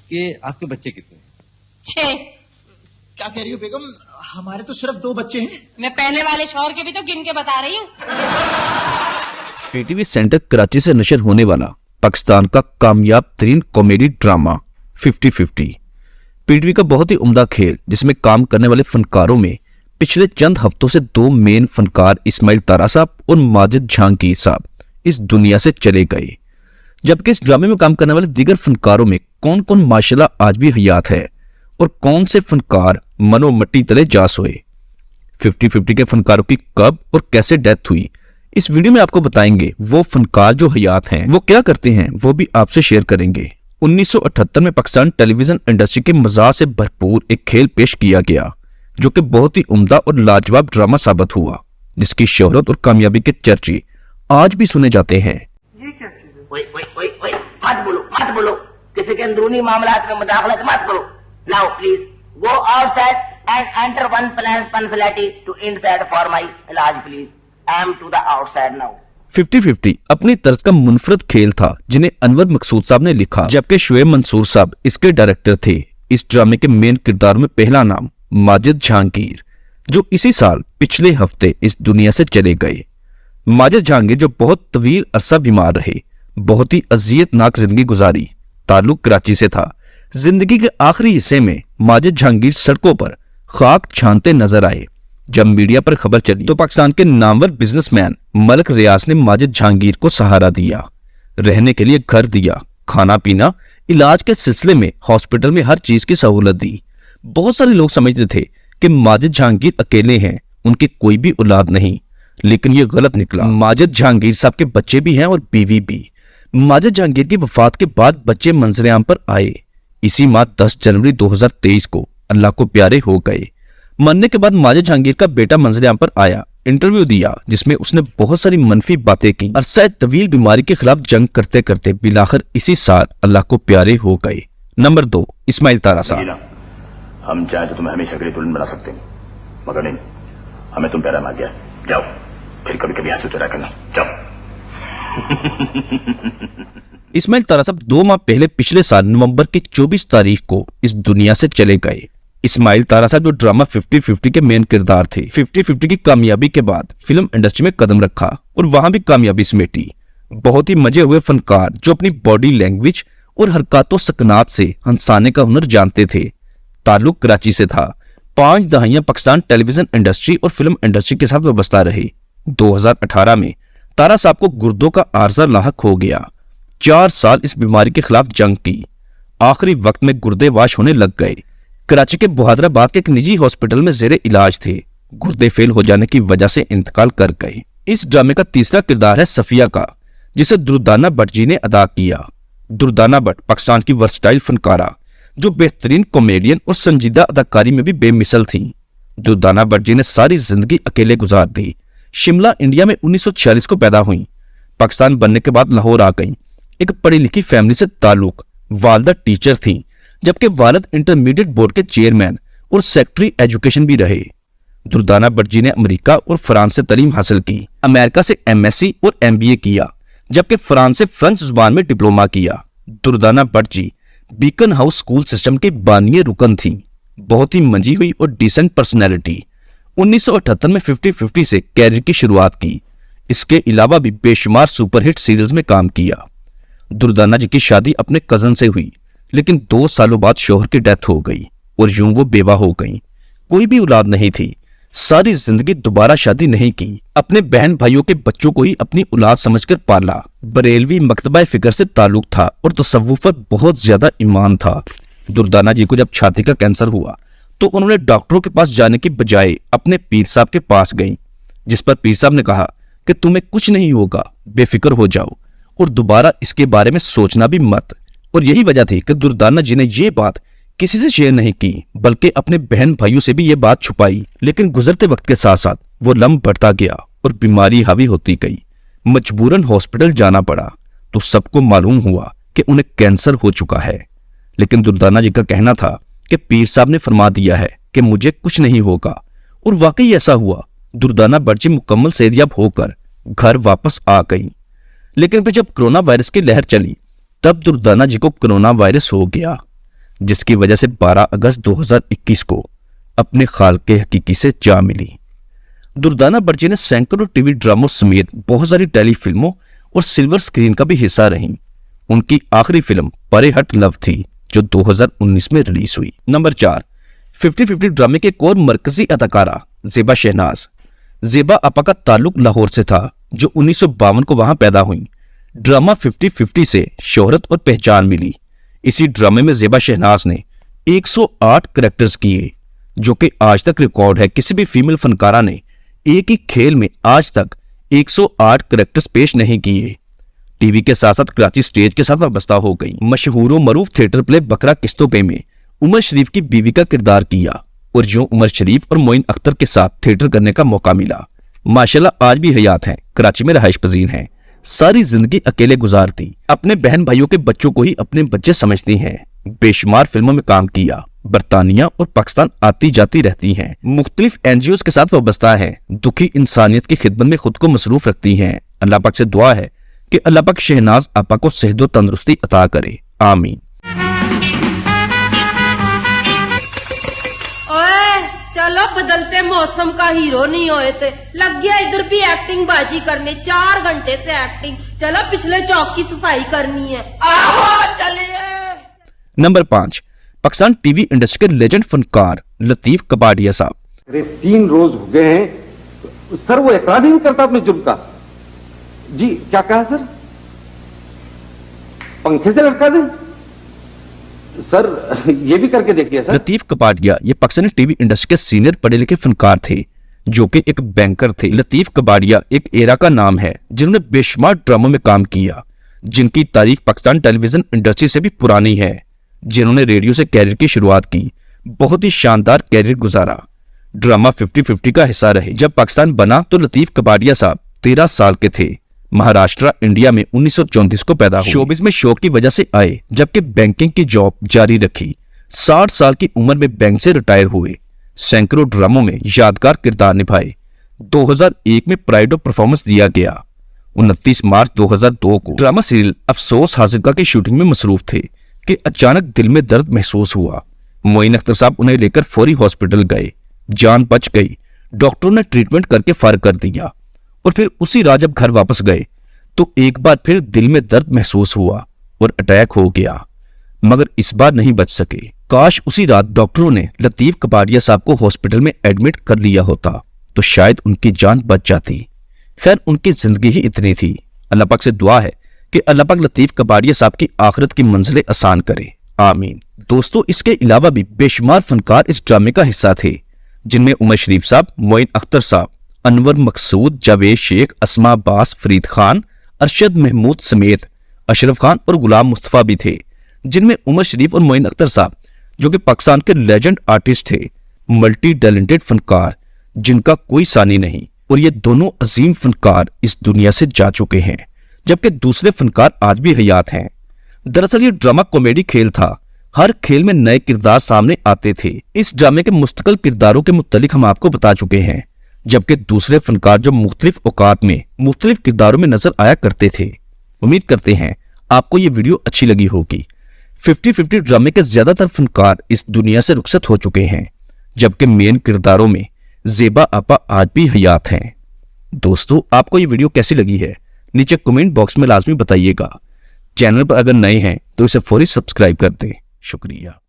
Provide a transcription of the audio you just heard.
कि आपके बच्चे कितने? 6। क्या कह रही हो बेगम? हमारे तो सिर्फ 2 बच्चे हैं। मैं पहले वाले शौहर के भी तो गिन के बता रही हूँ। पीटीवी सेंटर कराची से नशर होने वाला पाकिस्तान का कामयाब तरीन कॉमेडी ड्रामा 50-50 पीटीवी का बहुत ही उम्दा खेल, जिसमें काम करने वाले फनकारों में पिछले चंद हफ्तों से 2 मेन फनकार इस्माइल तारा साहब और माजिद जहांगीर साहब इस दुनिया से चले गए, जबकि इस ड्रामे में काम करने वाले दीगर फनकारों में कौन कौन माशाल्लाह आज भी हयात है और कौन से फनकार मनो मट्टी तले जा सोए। 50-50 के फनकारों की कब और कैसे डेथ हुई, इस वीडियो में आपको बताएंगे। वो फनकार जो हयात हैं वो क्या करते हैं, वो भी आपसे शेयर करेंगे। 1978 में पाकिस्तान टेलीविजन इंडस्ट्री के मज़ा से भरपूर एक खेल पेश किया गया, जो कि बहुत ही उम्दा और लाजवाब ड्रामा साबित हुआ, जिसकी शोहरत और कामयाबी के चर्चे आज भी सुने जाते हैं। मत बोलो, किसी के अंदरूनी मामलात में मुदाखलत मत करो। Now please go outside and enter one facility to inside for my इलाज please. I am to the outside now. 50-50 अपनी तर्ज का मुनफरद खेल था, जिन्हें अनवर मकसूद साहब ने लिखा, जबकि शुएब मंसूर साहब इसके डायरेक्टर थे। इस ड्रामे के मेन किरदार में पहला नाम माजिद जहांगीर, जो इसी साल पिछले हफ्ते इस दुनिया से चले गए। माजिद जहांगीर जो बहुत तवील अरसा बीमार रहे, बहुत ही अजियतनाक जिंदगी गुजारी, ताल्लुक कराची से था। जिंदगी के आखिरी हिस्से में माजिद जहांगीर सड़कों पर खाक छानते नजर आए। जब मीडिया पर खबर चली तो पाकिस्तान के नामवर बिजनेसमैन मलिक रियाज ने माजिद जहांगीर को सहारा दिया, रहने के लिए घर दिया, खाना पीना, इलाज के सिलसिले में हॉस्पिटल में हर चीज की सहूलत दी। बहुत सारे लोग समझते थे कि माजिद जहांगीर अकेले हैं, उनकी कोई भी औलाद नहीं, लेकिन ये गलत निकला। माजिद जहांगीर साहब के बच्चे भी हैं और बीवी भी। माजिद जहांगीर की वफात के बाद बच्चे मंजर-ए-आम पर आए। इसी माह 10 जनवरी 2023 को अल्लाह को प्यारे हो गए। मरने के बाद माजिद जहांगीर का बेटा मंजर-ए-आम पर आया, इंटरव्यू दिया, जिसमें उसने बहुत सारी मनफी बातें की। अरसा तवील बीमारी के खिलाफ जंग करते करते बिलाखिर इसी साल अल्लाह को प्यारे हो गए। नंबर 2 इस्माइल तारा साहब। हम चाहे तो तुम्हें हमेशा के लिए दुल्हन बना सकते हैं, मगर नहीं, हमें तुम प्यारा मान गया। जाओ, फिर कभी कभी आंसू चुरा करना, जाओ। इस्माइल तारा साहब 2 माह पहले पिछले साल नवंबर की 24 तारीख को इस दुनिया से चले गए। इस्माइल तारा साहब जो ड्रामा 50-50 के मेन किरदार थे, 50-50 की कामयाबी के बाद फिल्म इंडस्ट्री में कदम रखा और वहां भी कामयाबी समेटी। बहुत ही मजे हुए फनकार जो अपनी बॉडी लैंग्वेज और हरकतों सकनात से हंसाने का हुनर जानते थे। ताल्लुक कराची से था। 5 दहाइयां पाकिस्तान टेलीविजन इंडस्ट्री और फिल्म इंडस्ट्री के साथ वाबस्ता रहे। 2018 में तारा साहब को गुर्दों का आर्जा लाहक हो गया। 4 साल इस बीमारी के खिलाफ जंग की। आखिरी वक्त में गुर्दे वाश होने लग गए। कराची के बहादराबाद के एक निजी हॉस्पिटल में जेरे इलाज थे। गुर्दे फेल हो जाने की वजह से इंतकाल कर गए। इस ड्रामे का तीसरा किरदार है सफिया का, जिसे दुर्दाना भट्ट जी ने अदा किया। दुर्दाना भट्ट पाकिस्तान की वर्सटाइल फनकारा जो बेहतरीन कॉमेडियन और संजीदा अदाकारी में भी बेमिसल थी। दुर्दाना भट्ट जी ने सारी जिंदगी अकेले गुजार दी। शिमला इंडिया में 1946 को पैदा हुई। पाकिस्तान बनने के बाद लाहौर आ गई। एक पढ़ी लिखी फैमिली से ताल्लुक। वालदा टीचर थी, जबकि वालिद इंटरमीडिएट बोर्ड के चेयरमैन और सेक्रेटरी एजुकेशन भी रहे। दुर्दाना भट्ट जी ने अमेरिका और फ्रांस से तालीम हासिल की। अमेरिका से एमएससी और एमबीए किया, जबकि फ्रांस से फ्रेंच जुबान में डिप्लोमा किया। Durdana Bhatt ji beacon house school system के बानिए रुकन थी। बहुत ही मंजी हुई और डिसेंट पर्सनैलिटी। 1978 में 50-50 से कैरियर की शुरुआत की। इसके अलावा भी बेशुमार सुपरहिट सीरियल्स में काम किया। दुर्दाना जी की शादी अपने कजन से हुई, लेकिन 2 सालों बाद शौहर की डेथ हो गई और यूं वो बेवा हो गई। कोई भी औलाद नहीं थी। सारी जिंदगी दोबारा शादी नहीं की। अपने बहन भाइयों के बच्चों को ही अपनी औलाद समझकर पाला। बरेलवी मकतबा फिक्र से ताल्लुक था और तसव्वुफ पर बहुत ज्यादा ईमान था। दुर्दाना जी को जब छाती का कैंसर हुआ तो उन्होंने डॉक्टरों के पास जाने की बजाय अपने पीर साहब के पास गई, जिस पर पीर साहब ने कहा कि तुम्हें कुछ नहीं होगा, बेफिक्र हो जाओ और दोबारा इसके बारे में सोचना भी मत। और यही वजह थी कि दुर्दाना जी ने ये बात किसी से शेयर नहीं की, बल्कि अपने बहन भाइयों से भी ये बात छुपाई। लेकिन गुजरते वक्त के साथ साथ वो लम्ब बढ़ता गया और बीमारी हावी होती गई। मजबूरन हॉस्पिटल जाना पड़ा तो सबको मालूम हुआ कि उन्हें कैंसर हो चुका है। लेकिन दुर्दाना जी का कहना था कि पीर साहब ने फरमा दिया है कि मुझे कुछ नहीं होगा, और वाकई ऐसा हुआ। दुर्दाना भट्ट जी मुकम्मल सेहतयाब होकर घर वापस आ गई। लेकिन फिर जब कोरोना वायरस की लहर चली तब दुर्दाना जी को कोरोना वायरस हो गया। जिसकी वजह से 12 अगस्त 2021 को अपने खालके हकीकी से जा मिली। दुर्दाना बर्जी ने सैकड़ों टीवी ड्रामों समेत बहुत सारी टेली फिल्मों और सिल्वर स्क्रीन का भी हिस्सा रहीं। उनकी आखिरी फिल्म परे हट लव थी, जो 2019 में रिलीज हुई। नंबर 4, 50-50 ड्रामे के एक और मरकजी अदाकारा ज़ेबा शहनाज। ज़ेबा आपा का ताल्लुक लाहौर से था, जो 1952 को वहां पैदा हुई। ड्रामा 50-50 से शोहरत और पहचान मिली। इसी ड्रामे में ज़ेबा शहनाज ने 108 कैरेक्टर्स किए, जो कि आज तक रिकॉर्ड है। किसी भी फीमेल फनकारा ने एक ही खेल में आज तक 108 कैरेक्टर्स पेश नहीं किए। टीवी के साथ साथ कराची स्टेज के साथ वाबस्ता हो गई। मशहूर व मरूफ थिएटर प्ले बकरा किस्तों पे में उमर शरीफ की बीवी का किरदार किया और जो उमर शरीफ और मोइन अख्तर के साथ थिएटर करने का मौका मिला। माशाल्लाह आज भी हयात हैं, कराची में रहाइश पजीर हैं। सारी जिंदगी अकेले गुजारती, अपने बहन भाइयों के बच्चों को ही अपने बच्चे समझती हैं। बेशुमार फिल्मों में काम किया, बरतानिया और पाकिस्तान आती जाती रहती हैं। मुख्तलिफ एनजीओ के साथ वाबस्ता है। दुखी इंसानियत की खिदमत में खुद को मसरूफ रखती हैं। अल्लाह पाक से दुआ है कि अल्लाह पाक शहनाज आपा को सेहत व तंदुरुस्ती अता करे, आमीन। चलो बदलते मौसम का हीरो नहीं होए थे, लग गया इधर भी एक्टिंग बाजी करने। 4 घंटे से एक्टिंग। चलो पिछले चौक की सफाई करनी है, आओ चलिए। नंबर 5, पाकिस्तान टीवी इंडस्ट्री के लेजेंड फनकार लतीफ कपाडिया साहब। 3 रोज हो गए हैं सर, वो एतराज नहीं करता अपने जुर्म का। जी क्या कहा सर? पंखे से लटका दें सर, ये भी करके देखिए सर। लतीफ कपाडिया ये पाकिस्तानी टीवी इंडस्ट्री के सीनियर पढ़े लिखे फनकार थे, जो कि एक बैंकर थे। लतीफ कपाडिया एक एरा का नाम है जिन्होंने बेशुमार ड्रामों में काम किया, जिनकी तारीख पाकिस्तान टेलीविजन इंडस्ट्री से भी पुरानी है। जिन्होंने रेडियो से कैरियर की शुरुआत की, बहुत ही शानदार कैरियर गुजारा। ड्रामा 50-50 का हिस्सा रहे। जब पाकिस्तान बना तो लतीफ कपाडिया साहब 13 साल के थे। महाराष्ट्र इंडिया में 1934 को पैदा हुए। शोबिस में शौक की वजह से आए, जबकि बैंकिंग की जॉब जारी रखी। 60 साल की उम्र में बैंक से रिटायर हुए। सैकड़ों ड्रामों में यादगार किरदार निभाए। 2001 में प्राइड ऑफ परफॉर्मेंस दिया गया। 29 मार्च 2002 को ड्रामा सीरियल अफसोस हाजिरका की शूटिंग में मसरूफ थे कि अचानक दिल में दर्द महसूस हुआ। मोइन अख्तर साहब उन्हें लेकर फौरी हॉस्पिटल गए। जान बच गई। डॉक्टरों ने ट्रीटमेंट करके फारिग कर दिया और फिर उसी रात जब घर वापस गए तो एक बार फिर दिल में दर्द महसूस हुआ और अटैक हो गया, मगर इस बार नहीं बच सके। काश उसी रात डॉक्टरों ने लतीफ कपाडिया साहब को हॉस्पिटल में एडमिट कर लिया होता तो शायद उनकी जान बच जाती। खैर उनकी जिंदगी ही इतनी थी। अल्लाह पाक से दुआ है कि अल्लाह पाक लतीफ कपाडिया साहब की आखिरत की मंजिलें आसान करे, आमीन। दोस्तों इसके अलावा भी बेशुमार फनकार इस ड्रामे का हिस्सा थे, जिनमें उमर शरीफ साहब, मोइन अख्तर साहब, अनवर मकसूद, जावेद शेख, अस्मा अब्बास, फरीद खान, अरशद महमूद समेत अशरफ खान और गुलाम मुस्तफा भी थे। जिनमें उमर शरीफ और मोइन अख्तर साहब, जो कि पाकिस्तान के लेजेंड आर्टिस्ट थे, मल्टी टैलेंटेड फनकार जिनका कोई सानी नहीं, और ये दोनों अजीम फनकार इस दुनिया से जा चुके हैं, जबकि दूसरे फनकार आज भी हयात हैं। दरअसल ये ड्रामा कॉमेडी खेल था। हर खेल में नए किरदार सामने आते थे। इस ड्रामे के मुस्तकिल किरदारों के मुतालिक हम आपको बता चुके हैं, जबकि दूसरे फनकार जो मुख्तलिफ औकात में मुख्तलिफ किरदारों में नजर आया करते थे। उम्मीद करते हैं आपको ये वीडियो अच्छी लगी होगी। 50-50 ड्रामे के ज्यादातर फनकार इस दुनिया से रुखसत हो चुके हैं, जबकि मेन किरदारों में ज़ेबा आपा आज भी हयात हैं। दोस्तों आपको ये वीडियो कैसी लगी है नीचे कमेंट बॉक्स में लाजमी बताइएगा। चैनल पर अगर नए हैं तो इसे फौरी सब्सक्राइब कर दें। शुक्रिया।